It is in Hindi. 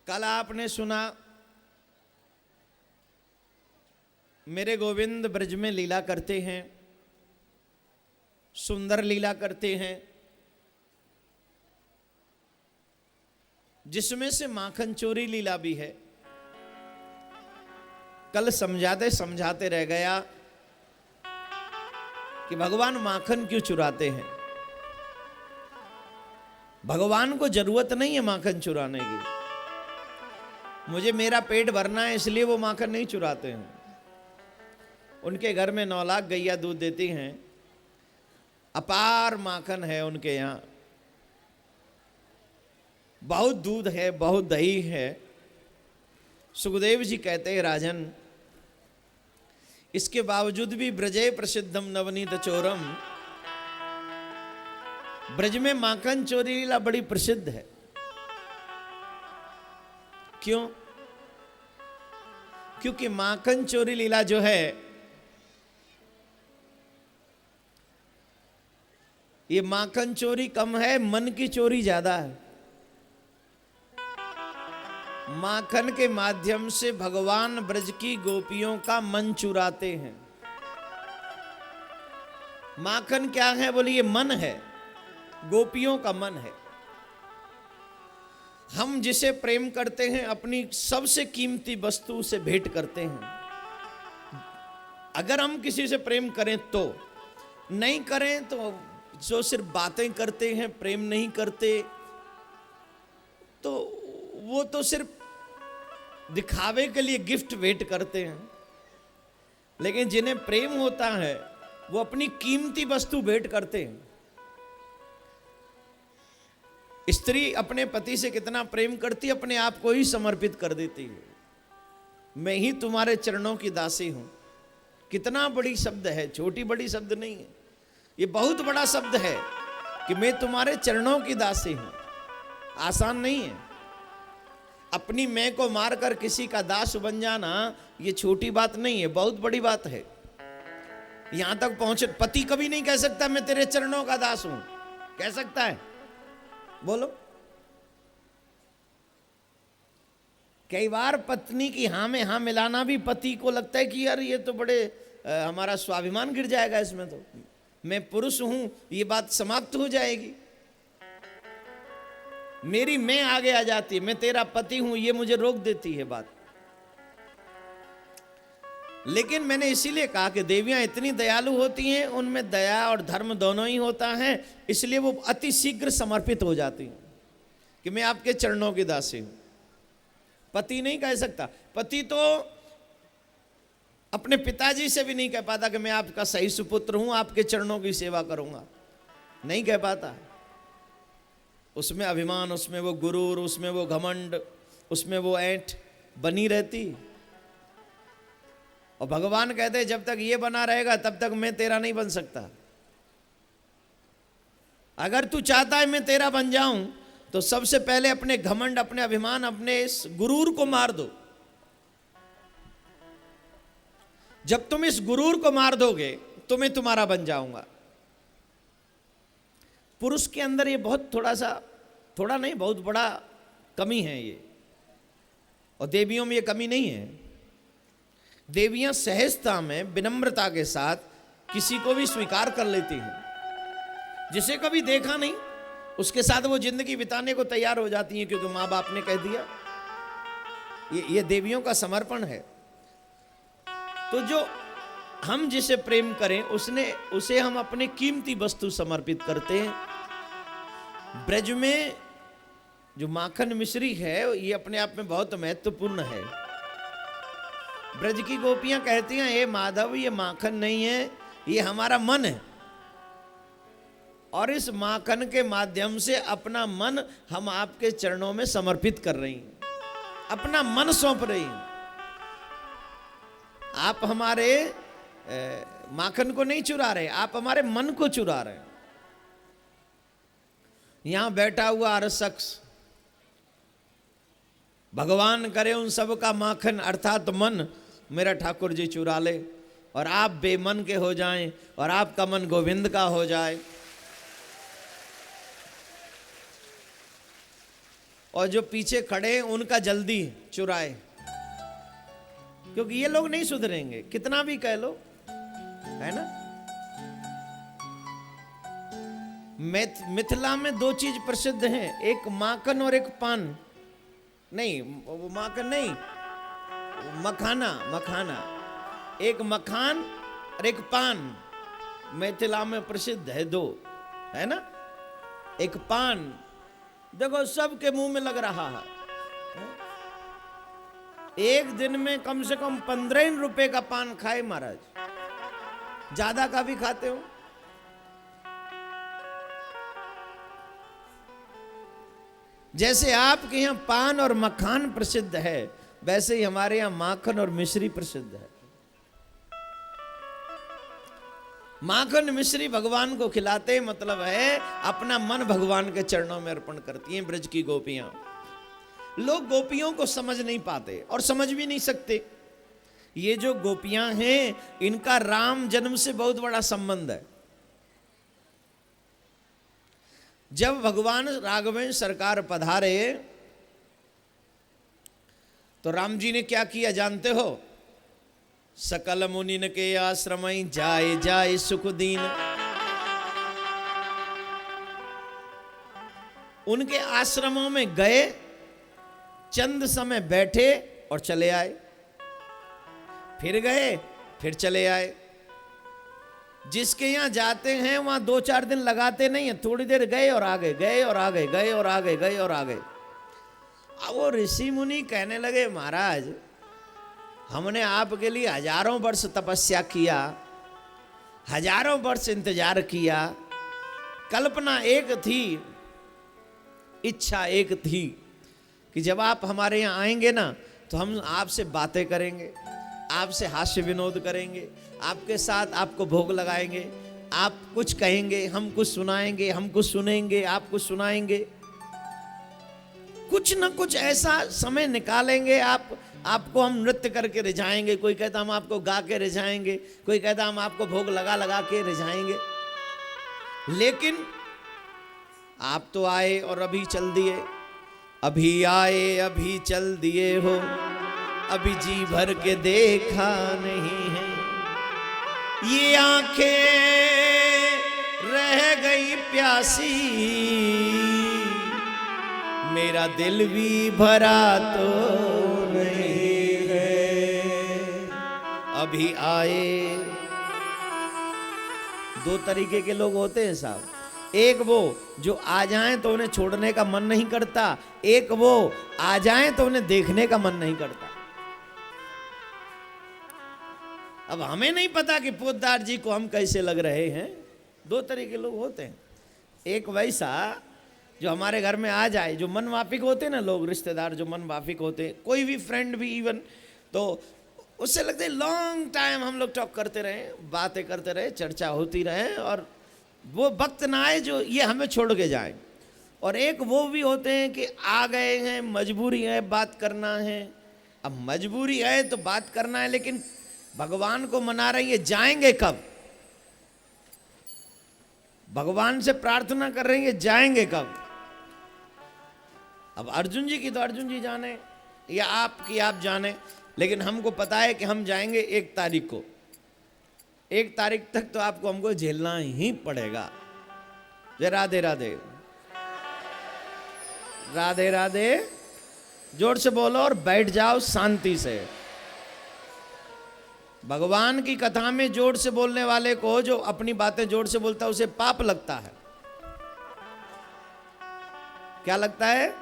कल आपने सुना मेरे गोविंद ब्रज में लीला करते हैं, सुंदर लीला करते हैं, जिसमें से माखन चोरी लीला भी है। कल समझाते समझाते रह गया कि भगवान माखन क्यों चुराते हैं। भगवान को जरूरत नहीं है माखन चुराने की। मुझे मेरा पेट भरना है इसलिए वो माखन नहीं चुराते हैं। उनके घर में 9 लाख गैया दूध देती हैं, अपार माखन है उनके यहाँ, बहुत दूध है, बहुत दही है। सुखदेव जी कहते हैं राजन, इसके बावजूद भी ब्रजे प्रसिद्धम नवनीत चोरम, ब्रज में माखन चोरी लीला बड़ी प्रसिद्ध है। क्यों? क्योंकि माखन चोरी लीला जो है ये माखन चोरी कम है, मन की चोरी ज्यादा है। माखन के माध्यम से भगवान ब्रज की गोपियों का मन चुराते हैं। माखन क्या है? बोलिए मन है, गोपियों का मन है। हम जिसे प्रेम करते हैं अपनी सबसे कीमती वस्तु से भेंट करते हैं। अगर हम किसी से प्रेम करें तो, नहीं करें तो जो सिर्फ बातें करते हैं, प्रेम नहीं करते, तो वो तो सिर्फ दिखावे के लिए गिफ्ट वेट करते हैं। लेकिन जिन्हें प्रेम होता है वो अपनी कीमती वस्तु भेंट करते हैं। स्त्री अपने पति से कितना प्रेम करती है, अपने आप को ही समर्पित कर देती है। मैं ही तुम्हारे चरणों की दासी हूं। कितना बड़ी शब्द है, छोटी बड़ी शब्द नहीं है, ये बहुत बड़ा शब्द है कि मैं तुम्हारे चरणों की दासी हूं। आसान नहीं है। अपनी मैं को मारकर किसी का दास बन जाना ये छोटी बात नहीं है, बहुत बड़ी बात है। यहां तक पहुंचे पति कभी नहीं कह सकता मैं तेरे चरणों का दास हूं। कह सकता है? बोलो। कई बार पत्नी की हां में हां मिलाना भी पति को लगता है कि यार ये तो बड़े हमारा स्वाभिमान गिर जाएगा इसमें, तो मैं पुरुष हूं, ये बात समाप्त हो जाएगी। मेरी मैं आगे आ जाती है, मैं तेरा पति हूं, ये मुझे रोक देती है बात। लेकिन मैंने इसीलिए कहा कि देवियां इतनी दयालु होती हैं, उनमें दया और धर्म दोनों ही होता है, इसलिए वो अति शीघ्र समर्पित हो जाती हैं कि मैं आपके चरणों की दासी हूं। पति नहीं कह सकता। पति तो अपने पिताजी से भी नहीं कह पाता कि मैं आपका सही सुपुत्र हूं, आपके चरणों की सेवा करूंगा, नहीं कह पाता। उसमें अभिमान, उसमें वो गुरूर, उसमें वो घमंड, उसमें वो ऐंठ बनी रहती। और भगवान कहते हैं जब तक ये बना रहेगा तब तक मैं तेरा नहीं बन सकता। अगर तू चाहता है मैं तेरा बन जाऊं तो सबसे पहले अपने घमंड, अपने अभिमान, अपने इस गुरूर को मार दो। जब तुम इस गुरूर को मार दोगे तो मैं तुम्हारा बन जाऊंगा। पुरुष के अंदर ये बहुत थोड़ा नहीं, बहुत बड़ा कमी है ये। और देवियों में ये कमी नहीं है। देवियां सहजता में, विनम्रता के साथ किसी को भी स्वीकार कर लेती हैं। जिसे कभी देखा नहीं उसके साथ वो जिंदगी बिताने को तैयार हो जाती हैं, क्योंकि माँ बाप ने कह दिया। ये देवियों का समर्पण है। तो जो हम जिसे प्रेम करें उसे हम अपनी कीमती वस्तु समर्पित करते हैं। ब्रज में जो माखन मिश्री है ये अपने आप में बहुत महत्वपूर्ण है। ब्रज की गोपियां कहती हैं, हे माधव, ये माखन नहीं है, ये हमारा मन है। और इस माखन के माध्यम से अपना मन हम आपके चरणों में समर्पित कर रही हैं, अपना मन सौंप रही हैं। आप हमारे माखन को नहीं चुरा रहे, आप हमारे मन को चुरा रहे हैं। यहां बैठा हुआ हर शख्स, भगवान करे उन सब का माखन अर्थात मन मेरा ठाकुर जी चुरा ले, और आप बेमन के हो जाएं और आपका मन गोविंद का हो जाए। और जो पीछे खड़े हैं उनका जल्दी चुराए, क्योंकि ये लोग नहीं सुधरेंगे कितना भी कह लो, है ना। मिथिला में दो चीज प्रसिद्ध हैं, एक माखन और एक पान। नहीं वो माखन नहीं, मखाना, मखाना। एक मखान और एक पान मिथिला में प्रसिद्ध है, दो, है ना। एक पान देखो सबके मुंह में लग रहा है, एक दिन में कम से कम 15 रुपए का पान खाए महाराज, ज्यादा का भी खाते हो। जैसे आपके यहां पान और मखान प्रसिद्ध है, वैसे ही हमारे यहां माखन और मिश्री प्रसिद्ध है। माखन मिश्री भगवान को खिलाते, मतलब है अपना मन भगवान के चरणों में अर्पण करती हैं ब्रज की गोपियां। लोग गोपियों को समझ नहीं पाते और समझ भी नहीं सकते। ये जो गोपियां हैं इनका राम जन्म से बहुत बड़ा संबंध है। जब भगवान राघवेंद्र सरकार पधारे तो राम जी ने क्या किया जानते हो? सकल मुनिन के आश्रमई जाए जाए सुख दीन। उनके आश्रमों में गए, चंद समय बैठे और चले आए, फिर गए फिर चले आए। जिसके यहां जाते हैं वहां 2-4 दिन लगाते नहीं है, थोड़ी देर गए और आ गए, गए और आ गए, गए और आ गए, गए और आ गए। अब वो ऋषि मुनि कहने लगे महाराज हमने आपके लिए हजारों वर्ष तपस्या किया, हजारों वर्ष इंतजार किया, कल्पना एक थी, इच्छा एक थी कि जब आप हमारे यहाँ आएंगे ना तो हम आपसे बातें करेंगे, आपसे हास्य विनोद करेंगे, आपके साथ आपको भोग लगाएंगे, आप कुछ कहेंगे हम कुछ सुनाएंगे, हम कुछ सुनेंगे आप कुछ सुनाएंगे, कुछ ना कुछ ऐसा समय निकालेंगे। आपको हम नृत्य करके रिझाएंगे, कोई कहता हम आपको गा के रिझाएंगे, कोई कहता हम आपको भोग लगा लगा के रिझाएंगे। लेकिन आप तो आए और अभी चल दिए, अभी आए अभी चल दिए हो, अभी जी भर के देखा नहीं है। ये आंखें रह गई प्यासी, मेरा दिल भी भरा तो नहीं है, अभी आए। दो तरीके के लोग होते हैं साहब, एक वो जो आ जाएं तो उन्हें छोड़ने का मन नहीं करता, एक वो आ जाएं तो उन्हें देखने का मन नहीं करता। अब हमें नहीं पता कि पोद्दार जी को हम कैसे लग रहे हैं। दो तरह के लोग होते हैं, एक वैसा जो हमारे घर में आ जाए, जो मन वाफिक होते हैं ना लोग, रिश्तेदार जो मन वाफिक होते हैं, कोई भी फ्रेंड भी इवन, तो उससे लगता है लॉन्ग टाइम हम लोग टॉक करते रहे, बातें करते रहे, चर्चा होती रहे और वो वक्त ना आए जो ये हमें छोड़ के जाए। और एक वो भी होते हैं कि आ गए हैं, मजबूरी है, बात करना है। अब मजबूरी है तो बात करना है, लेकिन भगवान को मना रही है, जाएंगे कब? भगवान से प्रार्थना कर रही है, जाएंगे कब? अब अर्जुन जी की तो अर्जुन जी जाने, या आपकी आप जाने, लेकिन हमको पता है कि हम जाएंगे 1 तारीख को। 1 तारीख तक तो आपको हमको झेलना ही पड़ेगा। जय राधे राधे, राधे राधे। जोर से बोलो और बैठ जाओ शांति से। भगवान की कथा में जोर से बोलने वाले को, जो अपनी बातें जोर से बोलता है, उसे पाप लगता है। क्या लगता है?